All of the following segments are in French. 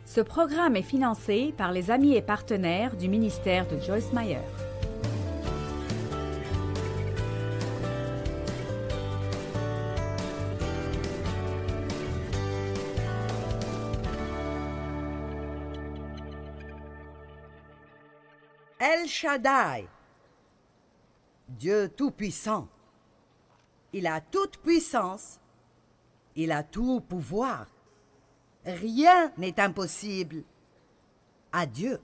Ce programme est financé par les amis et partenaires du ministère de Joyce Meyer. El Shaddai, Dieu Tout-Puissant. Il a toute puissance, il a tout pouvoir. Rien n'est impossible à Dieu.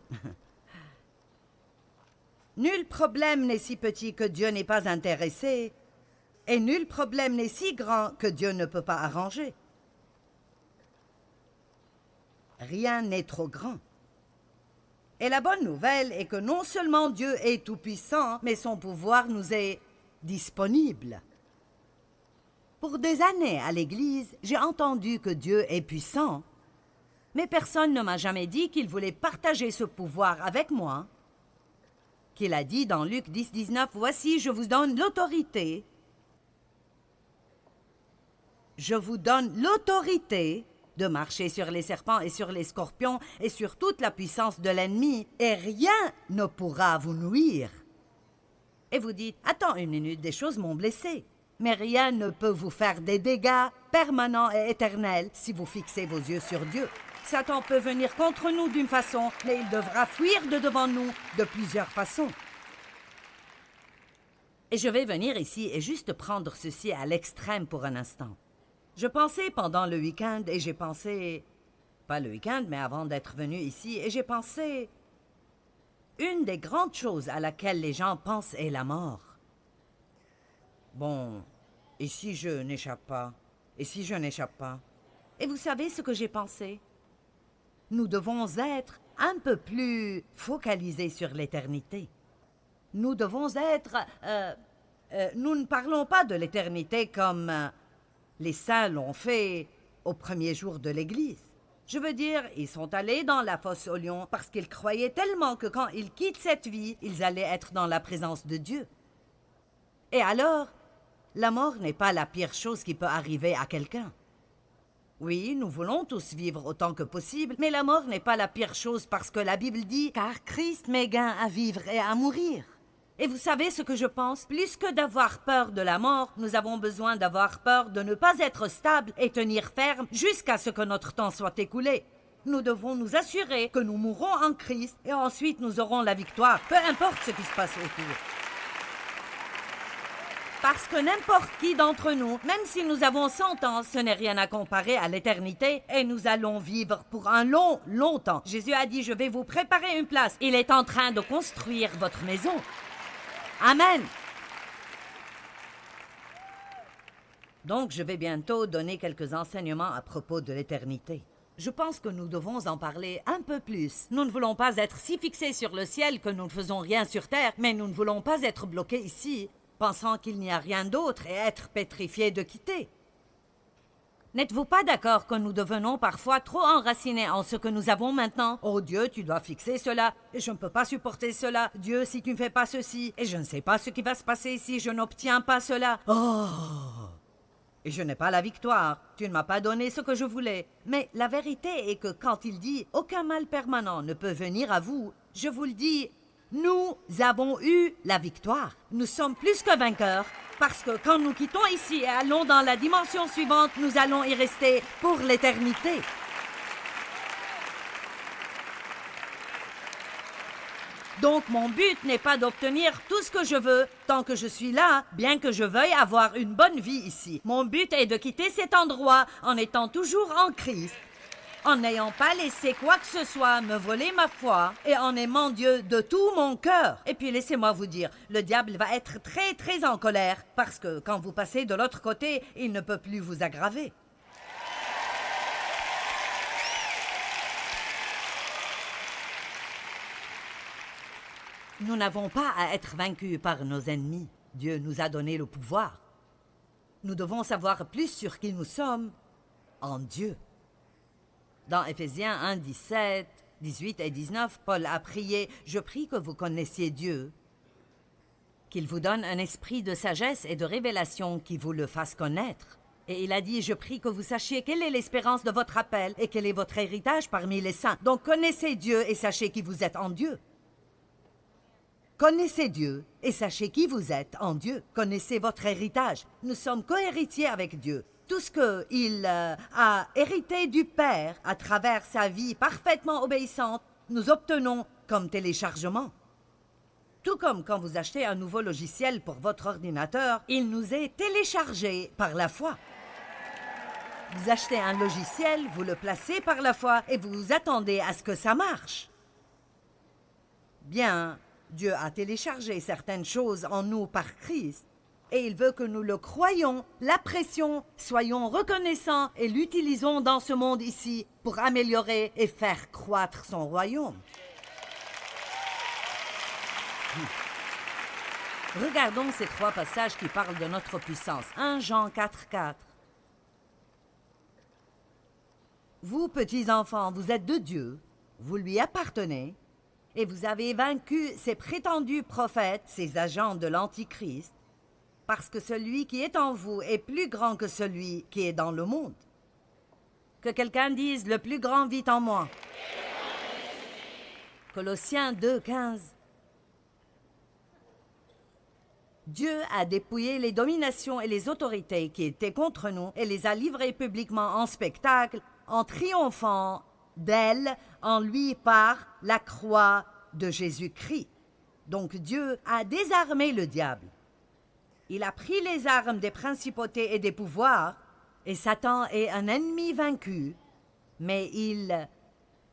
Nul problème n'est si petit que Dieu n'est pas intéressé, et nul problème n'est si grand que Dieu ne peut pas arranger. Rien n'est trop grand. Et la bonne nouvelle est que non seulement Dieu est tout-puissant, mais son pouvoir nous est disponible. Pour des années à l'Église, j'ai entendu que Dieu est puissant, mais personne ne m'a jamais dit qu'il voulait partager ce pouvoir avec moi. Qu'il a dit dans Luc 10, 19, « Voici, je vous donne l'autorité. Je vous donne l'autorité de marcher sur les serpents et sur les scorpions et sur toute la puissance de l'ennemi, et rien ne pourra vous nuire. » Et vous dites, « Attends une minute, des choses m'ont blessé. » Mais rien ne peut vous faire des dégâts permanents et éternels si vous fixez vos yeux sur Dieu. Satan peut venir contre nous d'une façon, mais il devra fuir de devant nous de plusieurs façons. Et je vais venir ici et juste prendre ceci à l'extrême pour un instant. Je pensais pendant le week-end et j'ai pensé... Pas le week-end, mais avant d'être venu ici, et j'ai pensé... Une des grandes choses à laquelle les gens pensent est la mort. Bon, et si je n'échappe pas? Et si je n'échappe pas? Et vous savez ce que j'ai pensé? Nous devons être un peu plus focalisés sur l'éternité. Nous devons être... nous ne parlons pas de l'éternité comme les saints l'ont fait au premier jour de l'Église. Je veux dire, ils sont allés dans la fosse aux lions parce qu'ils croyaient tellement que quand ils quittent cette vie, ils allaient être dans la présence de Dieu. Et alors... La mort n'est pas la pire chose qui peut arriver à quelqu'un. Oui, nous voulons tous vivre autant que possible, mais la mort n'est pas la pire chose parce que la Bible dit « Car Christ met gain à vivre et à mourir ». Et vous savez ce que je pense? Plus que d'avoir peur de la mort, nous avons besoin d'avoir peur de ne pas être stable et tenir ferme jusqu'à ce que notre temps soit écoulé. Nous devons nous assurer que nous mourrons en Christ et ensuite nous aurons la victoire, peu importe ce qui se passe autour. Parce que n'importe qui d'entre nous, même si nous avons 100 ans, ce n'est rien à comparer à l'éternité et nous allons vivre pour un longtemps. Jésus a dit, je vais vous préparer une place. Il est en train de construire votre maison. Amen. Donc, je vais bientôt donner quelques enseignements à propos de l'éternité. Je pense que nous devons en parler un peu plus. Nous ne voulons pas être si fixés sur le ciel que nous ne faisons rien sur terre, mais nous ne voulons pas être bloqués ici, pensant qu'il n'y a rien d'autre et être pétrifiés de quitter. N'êtes-vous pas d'accord que nous devenons parfois trop enracinés en ce que nous avons maintenant? Oh Dieu, tu dois fixer cela, et je ne peux pas supporter cela. Dieu, si tu ne fais pas ceci, et je ne sais pas ce qui va se passer si je n'obtiens pas cela. Oh! Et je n'ai pas la victoire. Tu ne m'as pas donné ce que je voulais. Mais la vérité est que quand il dit « Aucun mal permanent ne peut venir à vous », je vous le dis... Nous avons eu la victoire. Nous sommes plus que vainqueurs parce que quand nous quittons ici et allons dans la dimension suivante, nous allons y rester pour l'éternité. Donc mon but n'est pas d'obtenir tout ce que je veux tant que je suis là, bien que je veuille avoir une bonne vie ici. Mon but est de quitter cet endroit en étant toujours en Christ, en n'ayant pas laissé quoi que ce soit me voler ma foi et en aimant Dieu de tout mon cœur. Et puis laissez-moi vous dire, le diable va être très très en colère parce que quand vous passez de l'autre côté, il ne peut plus vous aggraver. Nous n'avons pas à être vaincus par nos ennemis. Dieu nous a donné le pouvoir. Nous devons savoir plus sur qui nous sommes en Dieu. Dans Éphésiens 1, 17, 18 et 19, Paul a prié « Je prie que vous connaissiez Dieu, qu'il vous donne un esprit de sagesse et de révélation qui vous le fasse connaître, Et il a dit, je prie que vous sachiez quelle est l'espérance de votre appel et quel est votre héritage parmi les saints. Donc connaissez Dieu et sachez qui vous êtes en Dieu. Connaissez Dieu et sachez qui vous êtes en Dieu. Connaissez votre héritage. Nous sommes co-héritiers avec Dieu. Tout ce qu'il a hérité du Père à travers sa vie parfaitement obéissante, nous obtenons comme téléchargement. Tout comme quand vous achetez un nouveau logiciel pour votre ordinateur, il nous est téléchargé par la foi. Vous achetez un logiciel, vous le placez par la foi et vous vous attendez à ce que ça marche. Bien, Dieu a téléchargé certaines choses en nous par Christ et il veut que nous le croyions, l'apprécions, soyons reconnaissants et l'utilisons dans ce monde ici pour améliorer et faire croître son royaume. Regardons ces 3 passages qui parlent de notre puissance. 1 Jean 4,4. Vous, petits enfants, vous êtes de Dieu, vous lui appartenez, et vous avez vaincu ces prétendus prophètes, ces agents de l'Antichrist, parce que celui qui est en vous est plus grand que celui qui est dans le monde. Que quelqu'un dise, le plus grand vit en moi. Colossiens 2,15. Dieu a dépouillé les dominations et les autorités qui étaient contre nous et les a livrées publiquement en spectacle, en triomphant d'elles en lui par la croix de Jésus-Christ. Donc Dieu a désarmé le diable. Il a pris les armes des principautés et des pouvoirs, et Satan est un ennemi vaincu, mais il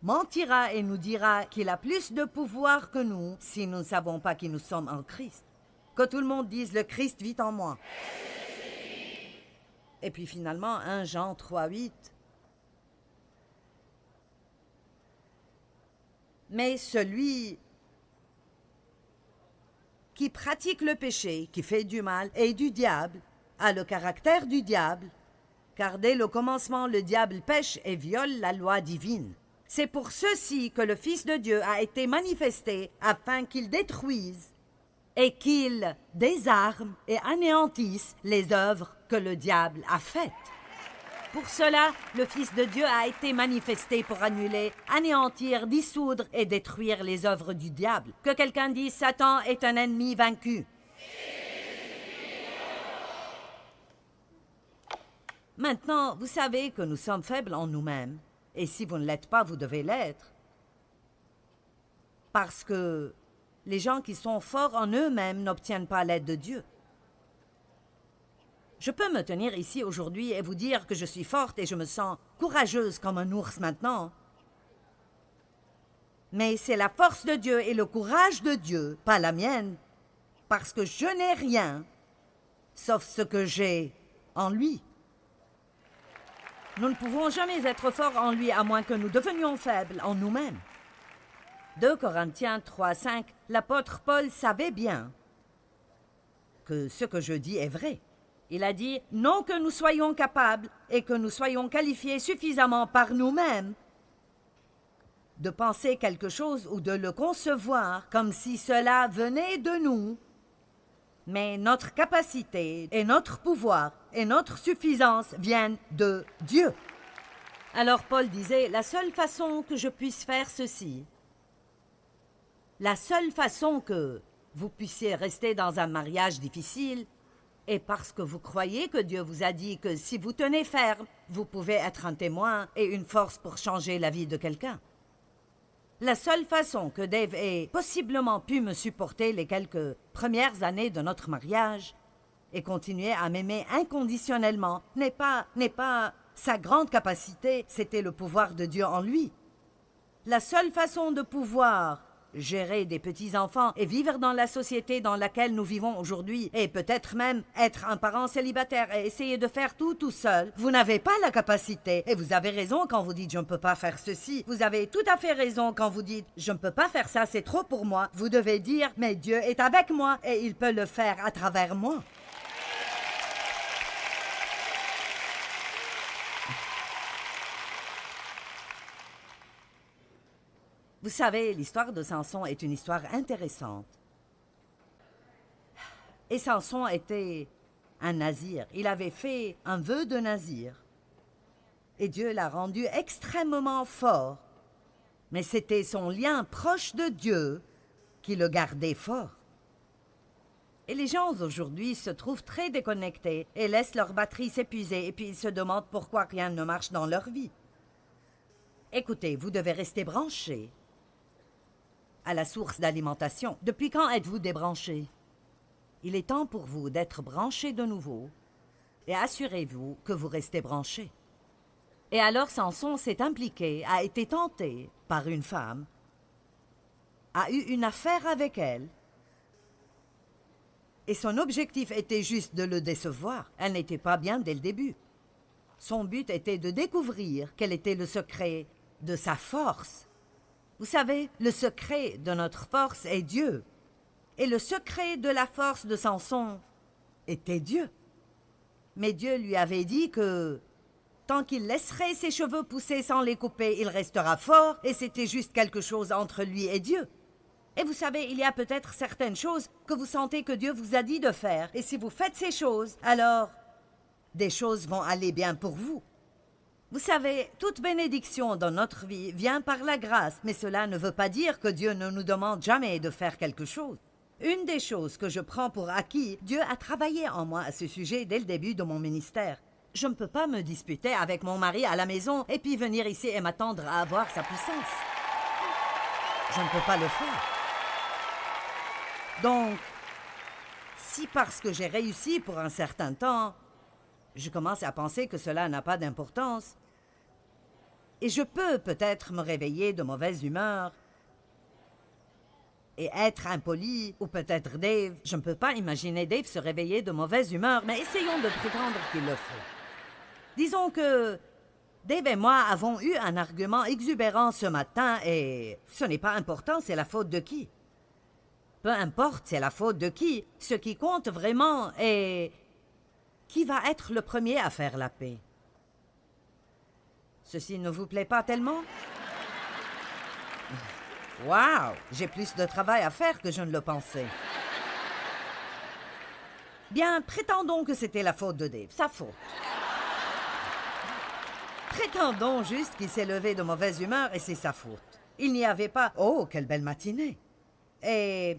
mentira et nous dira qu'il a plus de pouvoir que nous si nous ne savons pas qui nous sommes en Christ. Que tout le monde dise « le Christ vit en moi ». Et puis finalement, 1 Jean 3,8. Mais celui qui pratique le péché, qui fait du mal, est du diable, a le caractère du diable, car dès le commencement, le diable pêche et viole la loi divine. C'est pour ceci que le Fils de Dieu a été manifesté, afin qu'il détruise et qu'il désarme et anéantisse les œuvres que le diable a faites. Pour cela, le Fils de Dieu a été manifesté pour annuler, anéantir, dissoudre et détruire les œuvres du diable. Que quelqu'un dise « Satan est un ennemi vaincu ». Maintenant, vous savez que nous sommes faibles en nous-mêmes. Et si vous ne l'êtes pas, vous devez l'être. Parce que les gens qui sont forts en eux-mêmes n'obtiennent pas l'aide de Dieu. Je peux me tenir ici aujourd'hui et vous dire que je suis forte et je me sens courageuse comme un ours maintenant. Mais c'est la force de Dieu et le courage de Dieu, pas la mienne, parce que je n'ai rien, sauf ce que j'ai en lui. Nous ne pouvons jamais être forts en lui à moins que nous devenions faibles en nous-mêmes. 2 Corinthiens 3,5, l'apôtre Paul savait bien que ce que je dis est vrai. Il a dit, non que nous soyons capables et que nous soyons qualifiés suffisamment par nous-mêmes de penser quelque chose ou de le concevoir comme si cela venait de nous, mais notre capacité et notre pouvoir et notre suffisance viennent de Dieu. Alors Paul disait, la seule façon que je puisse faire ceci, la seule façon que vous puissiez rester dans un mariage difficile, et parce que vous croyez que Dieu vous a dit que si vous tenez ferme, vous pouvez être un témoin et une force pour changer la vie de quelqu'un. La seule façon que Dave ait possiblement pu me supporter les quelques premières années de notre mariage et continuer à m'aimer inconditionnellement n'est pas sa grande capacité, c'était le pouvoir de Dieu en lui. La seule façon de pouvoir gérer des petits-enfants et vivre dans la société dans laquelle nous vivons aujourd'hui et peut-être même être un parent célibataire et essayer de faire tout seul, vous n'avez pas la capacité. Et vous avez raison quand vous dites « je ne peux pas faire ceci ». Vous avez tout à fait raison quand vous dites « je ne peux pas faire ça, c'est trop pour moi ». Vous devez dire « mais Dieu est avec moi et il peut le faire à travers moi ». Vous savez, l'histoire de Samson est une histoire intéressante. Et Samson était un nazir. Il avait fait un vœu de nazir. Et Dieu l'a rendu extrêmement fort. Mais c'était son lien proche de Dieu qui le gardait fort. Et les gens aujourd'hui se trouvent très déconnectés et laissent leur batterie s'épuiser et puis ils se demandent pourquoi rien ne marche dans leur vie. Écoutez, vous devez rester branchés à la source d'alimentation. Depuis quand êtes-vous débranchés? Il est temps pour vous d'être branchés de nouveau et assurez-vous que vous restez branchés. Et alors Samson s'est impliqué, a été tenté par une femme, a eu une affaire avec elle, et son objectif était juste de le décevoir. Elle n'était pas bien dès le début. Son but était de découvrir quel était le secret de sa force. Vous savez, le secret de notre force est Dieu. Et le secret de la force de Samson était Dieu. Mais Dieu lui avait dit que tant qu'il laisserait ses cheveux pousser sans les couper, il restera fort, et c'était juste quelque chose entre lui et Dieu. Et vous savez, il y a peut-être certaines choses que vous sentez que Dieu vous a dit de faire, et si vous faites ces choses, alors des choses vont aller bien pour vous. Vous savez, toute bénédiction dans notre vie vient par la grâce, mais cela ne veut pas dire que Dieu ne nous demande jamais de faire quelque chose. Une des choses que je prends pour acquis, Dieu a travaillé en moi à ce sujet dès le début de mon ministère. Je ne peux pas me disputer avec mon mari à la maison et puis venir ici et m'attendre à avoir sa puissance. Je ne peux pas le faire. Donc, si parce que j'ai réussi pour un certain temps, je commence à penser que cela n'a pas d'importance, et je peux peut-être me réveiller de mauvaise humeur et être impoli, ou peut-être Dave. Je ne peux pas imaginer Dave se réveiller de mauvaise humeur, mais essayons de prétendre qu'il le fait. Disons que Dave et moi avons eu un argument exubérant ce matin, et ce n'est pas important, c'est la faute de qui? Peu importe, c'est la faute de qui. Ce qui compte vraiment est qui va être le premier à faire la paix. Ceci ne vous plaît pas tellement? Wow! J'ai plus de travail à faire que je ne le pensais. Bien, prétendons que c'était la faute de Dave, sa faute. Prétendons juste qu'il s'est levé de mauvaise humeur et c'est sa faute. Il n'y avait pas... Oh, quelle belle matinée! Et...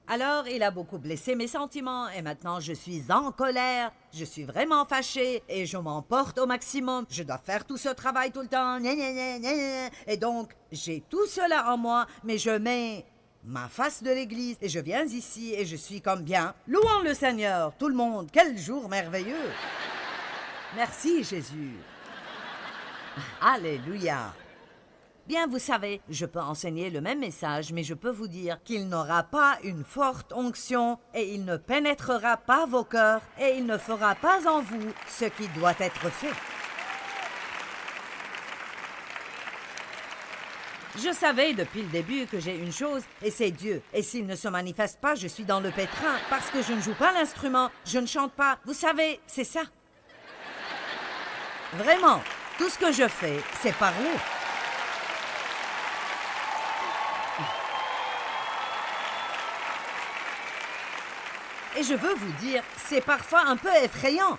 alors, il a beaucoup blessé mes sentiments et maintenant je suis en colère, je suis vraiment fâchée et je m'emporte au maximum. Je dois faire tout ce travail tout le temps, gna, gna, gna, gna, gna. Et donc, j'ai tout cela en moi, mais je mets ma face de l'église et je viens ici et je suis comme bien. Louons le Seigneur, tout le monde, quel jour merveilleux! Merci Jésus. Alléluia. Bien, vous savez, je peux enseigner le même message, mais je peux vous dire qu'il n'aura pas une forte onction et il ne pénétrera pas vos cœurs et il ne fera pas en vous ce qui doit être fait. Je savais depuis le début que j'ai une chose, et c'est Dieu. Et s'il ne se manifeste pas, je suis dans le pétrin, parce que je ne joue pas l'instrument, je ne chante pas. Vous savez, c'est ça. Vraiment, tout ce que je fais, c'est parler. Et je veux vous dire, c'est parfois un peu effrayant.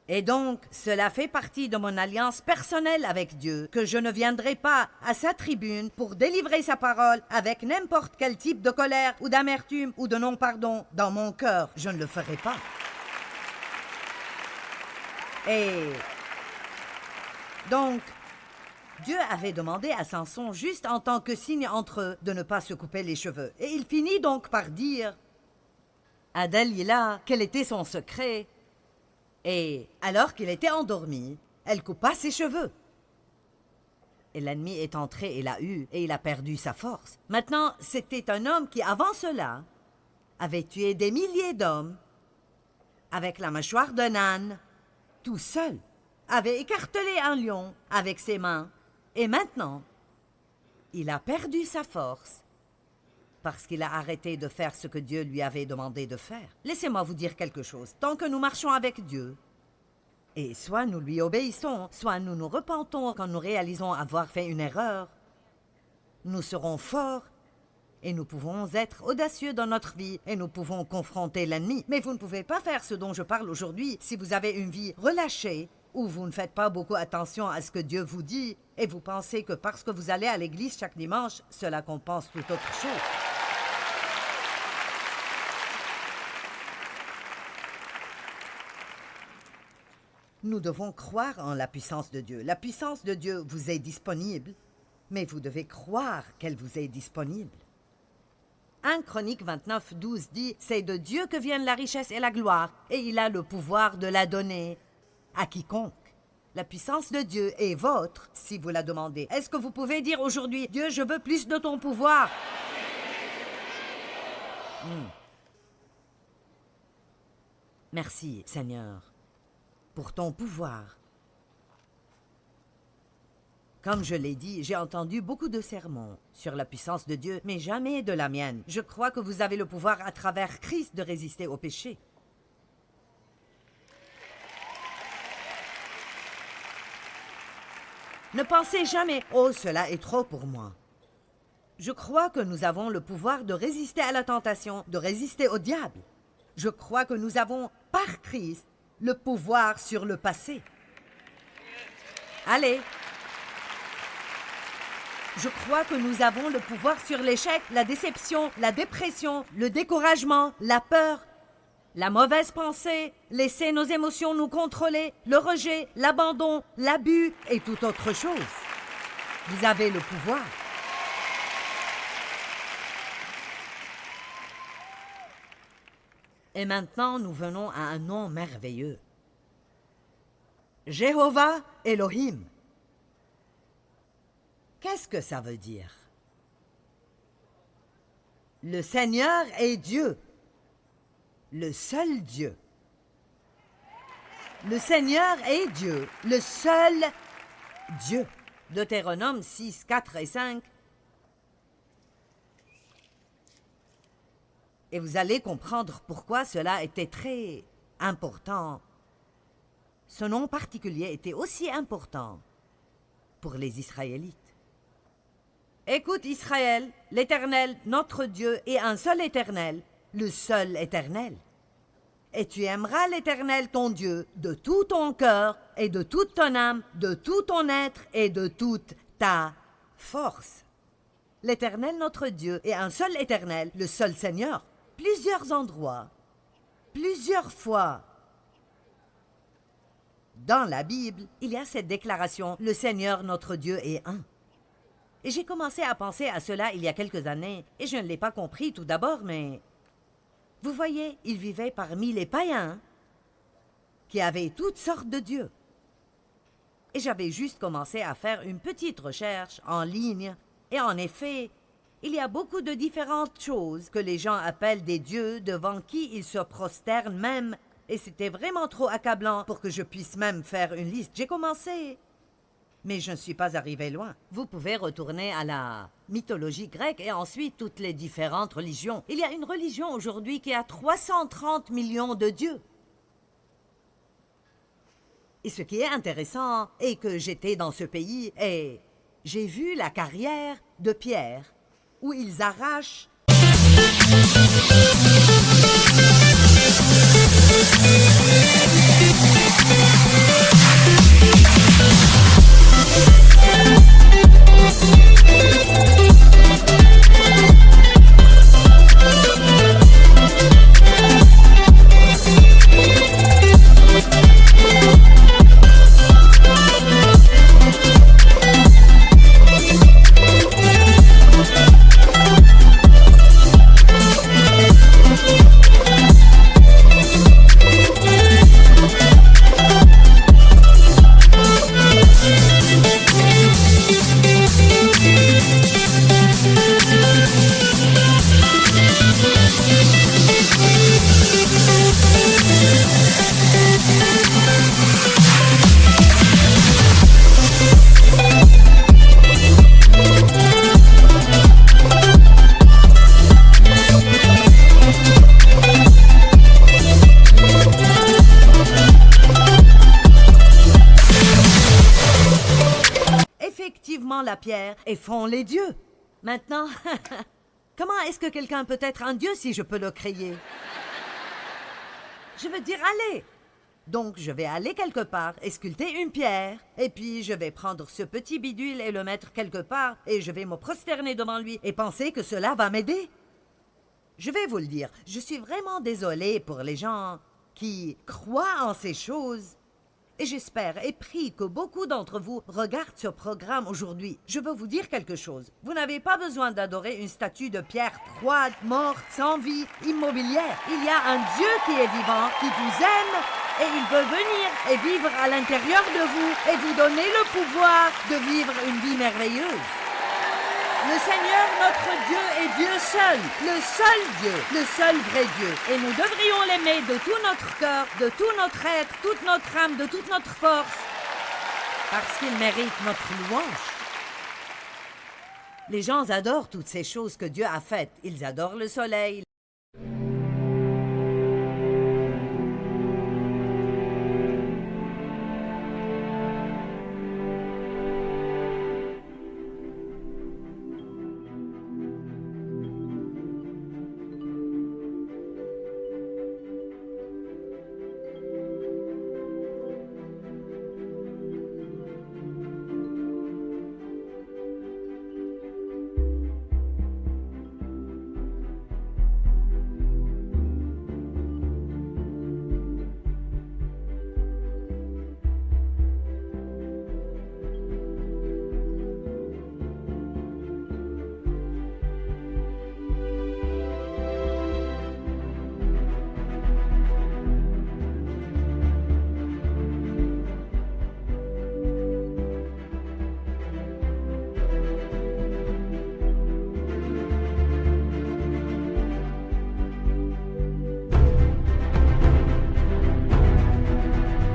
Et donc, cela fait partie de mon alliance personnelle avec Dieu, que je ne viendrai pas à sa tribune pour délivrer sa parole avec n'importe quel type de colère ou d'amertume ou de non-pardon dans mon cœur. Je ne le ferai pas. Et donc, Dieu avait demandé à Samson, juste en tant que signe entre eux, de ne pas se couper les cheveux. Et il finit donc par dire à Dalila quel était son secret. Et alors qu'il était endormi, elle coupa ses cheveux. Et l'ennemi est entré et l'a eu, et il a perdu sa force. Maintenant, c'était un homme qui, avant cela, avait tué des milliers d'hommes avec la mâchoire d'un âne, tout seul, avait écartelé un lion avec ses mains. Et maintenant, il a perdu sa force parce qu'il a arrêté de faire ce que Dieu lui avait demandé de faire. Laissez-moi vous dire quelque chose. Tant que nous marchons avec Dieu, et soit nous lui obéissons, soit nous nous repentons quand nous réalisons avoir fait une erreur, nous serons forts Et nous pouvons être audacieux dans notre vie et nous pouvons confronter l'ennemi. Mais vous ne pouvez pas faire ce dont je parle aujourd'hui si vous avez une vie relâchée ou vous ne faites pas beaucoup attention à ce que Dieu vous dit et vous pensez que parce que vous allez à l'église chaque dimanche, cela compense toute autre chose. Nous devons croire en la puissance de Dieu. La puissance de Dieu vous est disponible, mais vous devez croire qu'elle vous est disponible. 1 Chronique 29, 12 dit « C'est de Dieu que viennent la richesse et la gloire, et il a le pouvoir de la donner à quiconque. » La puissance de Dieu est vôtre si vous la demandez. Est-ce que vous pouvez dire aujourd'hui « Dieu, je veux plus de ton pouvoir » Merci, Seigneur, pour ton pouvoir. Comme je l'ai dit, j'ai entendu beaucoup de sermons sur la puissance de Dieu, mais jamais de la mienne. Je crois que vous avez le pouvoir à travers Christ de résister au péché. Ne pensez jamais « Oh, cela est trop pour moi ». Je crois que nous avons le pouvoir de résister à la tentation, de résister au diable. Je crois que nous avons, par Christ, le pouvoir sur le passé. Allez! Je crois que nous avons le pouvoir sur l'échec, la déception, la dépression, le découragement, la peur, la mauvaise pensée, laisser nos émotions nous contrôler, le rejet, l'abandon, l'abus et toute autre chose. Vous avez le pouvoir. Et maintenant, nous venons à un nom merveilleux. Jéhovah Elohim. Qu'est-ce que ça veut dire? Le Seigneur est Dieu, le seul Dieu. Le Seigneur est Dieu, le seul Dieu. Deutéronome 6, 4 et 5. Et vous allez comprendre pourquoi cela était très important. Ce nom particulier était aussi important pour les Israélites. Écoute Israël, l'Éternel, notre Dieu, est un seul Éternel, le seul Éternel. Et tu aimeras l'Éternel ton Dieu de tout ton cœur et de toute ton âme, de tout ton être et de toute ta force. L'Éternel notre Dieu est un seul Éternel, le seul Seigneur. Plusieurs endroits, plusieurs fois. Dans la Bible, il y a cette déclaration « Le Seigneur notre Dieu est un ». Et j'ai commencé à penser à cela il y a quelques années, et je ne l'ai pas compris tout d'abord, mais... Vous voyez, il vivait parmi les païens, qui avaient toutes sortes de dieux. Et j'avais juste commencé à faire une petite recherche en ligne, et en effet, il y a beaucoup de différentes choses que les gens appellent des dieux devant qui ils se prosternent même, et c'était vraiment trop accablant pour que je puisse même faire une liste. J'ai commencé... Mais je ne suis pas arrivé loin. Vous pouvez retourner à la mythologie grecque et ensuite toutes les différentes religions. Il y a une religion aujourd'hui qui a 330 millions de dieux. Et ce qui est intéressant est que j'étais dans ce pays et j'ai vu la carrière de Pierre où ils arrachent... effectivement la pierre et font les dieux. Maintenant, Comment est-ce que quelqu'un peut être un Dieu si je peux le créer? Je veux dire aller. Donc, je vais aller quelque part et sculpter une pierre. Et puis, je vais prendre ce petit bidule et le mettre quelque part et je vais me prosterner devant lui et penser que cela va m'aider. Je vais vous le dire, je suis vraiment désolée pour les gens qui croient en ces choses. Et j'espère et prie que beaucoup d'entre vous regardent ce programme aujourd'hui. Je veux vous dire quelque chose. Vous n'avez pas besoin d'adorer une statue de pierre froide, morte, sans vie, immobilière. Il y a un Dieu qui est vivant, qui vous aime, et il veut venir et vivre à l'intérieur de vous et vous donner le pouvoir de vivre une vie merveilleuse. Le Seigneur, notre Dieu, est Dieu seul, le seul Dieu, le seul vrai Dieu. Et nous devrions l'aimer de tout notre cœur, de tout notre être, toute notre âme, de toute notre force, parce qu'il mérite notre louange. Les gens adorent toutes ces choses que Dieu a faites. Ils adorent le soleil.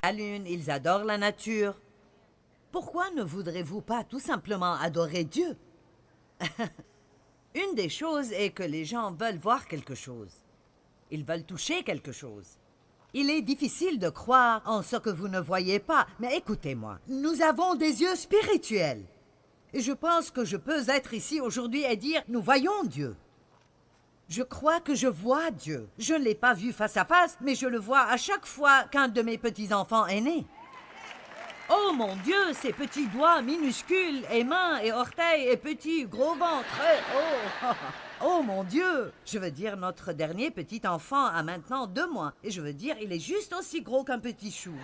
La lune, ils adorent la nature. Pourquoi ne voudrez-vous pas tout simplement adorer Dieu? Une des choses est que les gens veulent voir quelque chose. Ils veulent toucher quelque chose. Il est difficile de croire en ce que vous ne voyez pas, mais écoutez-moi, nous avons des yeux spirituels. Et je pense que je peux être ici aujourd'hui et dire, nous voyons Dieu. Je crois que je vois Dieu. Je ne l'ai pas vu face à face, mais je le vois à chaque fois qu'un de mes petits-enfants est né. Oh mon Dieu, ces petits doigts minuscules, et mains, et orteils, et petits, gros ventre, oh mon Dieu! Je veux dire, notre dernier petit-enfant a maintenant 2 mois, et je veux dire, il est juste aussi gros qu'un petit chou.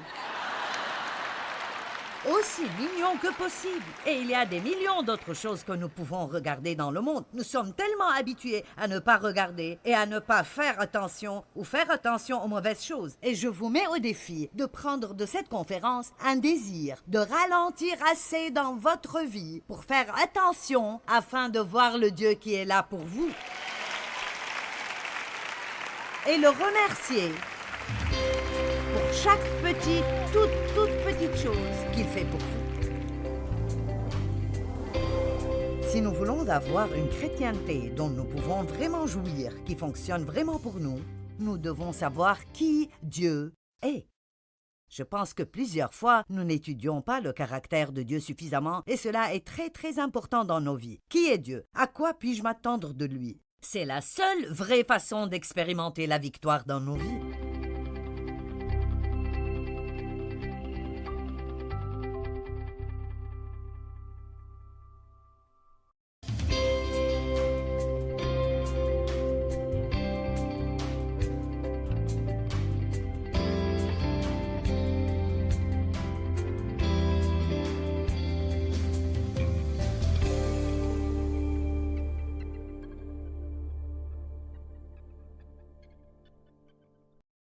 Aussi mignon que possible. Et il y a des millions d'autres choses que nous pouvons regarder dans le monde. Nous sommes tellement habitués à ne pas regarder et à ne pas faire attention ou faire attention aux mauvaises choses. Et je vous mets au défi de prendre de cette conférence un désir de ralentir assez dans votre vie pour faire attention afin de voir le Dieu qui est là pour vous. Et le remercier pour chaque toute petite chose qu'il fait pour vous. Si nous voulons avoir une chrétienté dont nous pouvons vraiment jouir, qui fonctionne vraiment pour nous, nous devons savoir qui Dieu est. Je pense que plusieurs fois, nous n'étudions pas le caractère de Dieu suffisamment et cela est très important dans nos vies. Qui est Dieu? À quoi puis-je m'attendre de lui? C'est la seule vraie façon d'expérimenter la victoire dans nos vies.